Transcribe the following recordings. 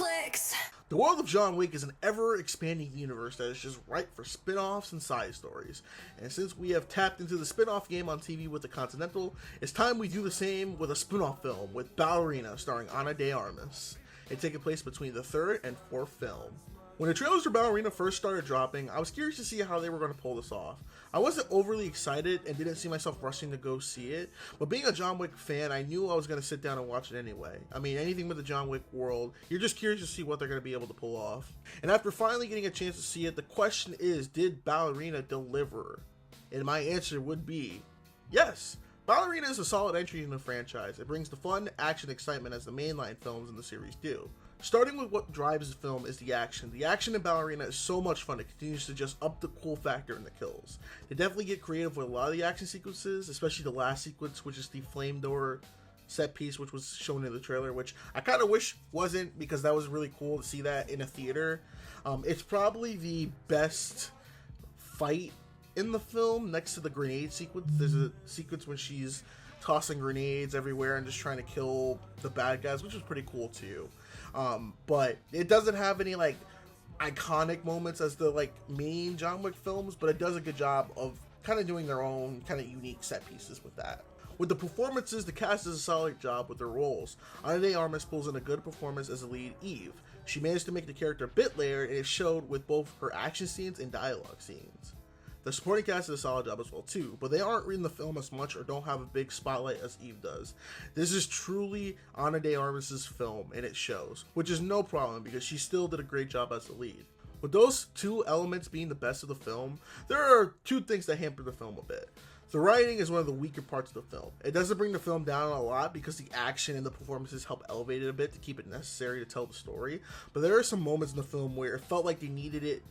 clicks. The World of John Wick is an ever-expanding universe that is just ripe for spin-offs and side stories. And since we have tapped into the spin-off game on TV with the Continental, it's time we do the same with a spin-off film with Ballerina starring Ana de Armas. It taking place between the third and fourth film. When the trailers for Ballerina first started dropping, I was curious to see how they were going to pull this off. I wasn't overly excited and didn't see myself rushing to go see it, but being a John Wick fan, I knew I was going to sit down and watch it anyway. I mean, anything with the John Wick world, you're just curious to see what they're going to be able to pull off. And after finally getting a chance to see it, the question is, did Ballerina deliver? And my answer would be, yes. Ballerina is a solid entry in the franchise. It brings the fun, action, excitement as the mainline films in the series do. Starting with what drives the film is the action. The action in Ballerina is so much fun, it continues to just up the cool factor in the kills. They definitely get creative with a lot of the action sequences, especially the last sequence, which is the flame door set piece, which was shown in the trailer, which I kind of wish wasn't, because that was really cool to see that in a theater. It's probably the best fight in the film next to the grenade sequence. There's a sequence when she's tossing grenades everywhere and just trying to kill the bad guys, which is pretty cool too. But it doesn't have any like iconic moments as the like main John Wick films, but it does a good job of kind of doing their own kind of unique set pieces with that. With the performances, the cast does a solid job with their roles. Ana de Armas pulls in a good performance as the lead Eve. She managed to make the character a bit layered, and it showed with both her action scenes and dialogue scenes. The supporting cast does a solid job as well too, but they aren't in the film as much or don't have a big spotlight as Eve does. This is truly Ana de Armas' film, and it shows, which is no problem because she still did a great job as the lead. With those two elements being the best of the film, there are two things that hamper the film a bit. The writing is one of the weaker parts of the film. It doesn't bring the film down a lot because the action and the performances help elevate it a bit to keep it necessary to tell the story, but there are some moments in the film where it felt like they needed it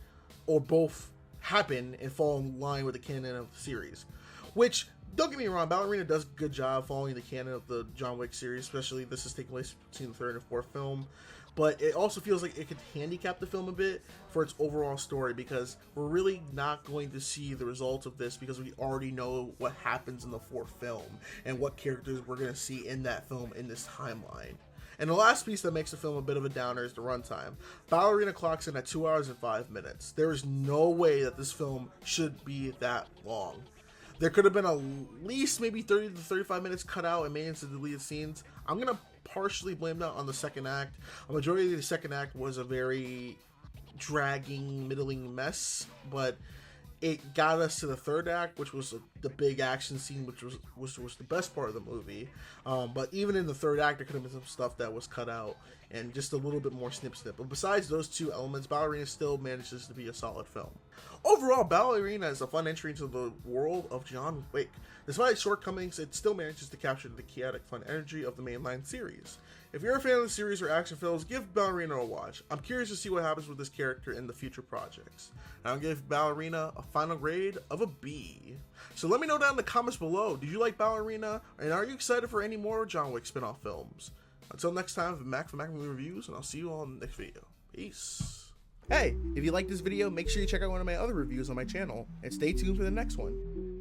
or both happen and fall in line with the canon of the series, which, don't get me wrong, Ballerina does a good job following the canon of the John Wick series, especially this is taking place between the third and fourth film, but it also feels like it could handicap the film a bit for its overall story because we're really not going to see the results of this because we already know what happens in the fourth film and what characters we're going to see in that film in this timeline. And the last piece that makes the film a bit of a downer is the runtime. Ballerina clocks in at 2 hours and 5 minutes. There is no way that this film should be that long. There could have been at least maybe 30 to 35 minutes cut out and made into deleted scenes. I'm going to partially blame that on the second act. A majority of the second act was a very dragging, middling mess, but it got us to the third act, which was the big action scene, which was the best part of the movie. But even in the third act, there could have been some stuff that was cut out and just a little bit more snip. But besides those two elements, Ballerina still manages to be a solid film. Overall, Ballerina is a fun entry into the world of John Wick. Despite its shortcomings, it still manages to capture the chaotic fun energy of the mainline series. If you're a fan of the series or action films, give Ballerina a watch. I'm curious to see what happens with this character in the future projects. I'll give Ballerina a final grade of a B. So let me know down in the comments below, did you like Ballerina? And are you excited for any more John Wick spin-off films? Until next time, I've been Mac from Mac Movie Reviews, and I'll see you all in the next video. Peace. Hey, if you like this video, make sure you check out one of my other reviews on my channel, and stay tuned for the next one.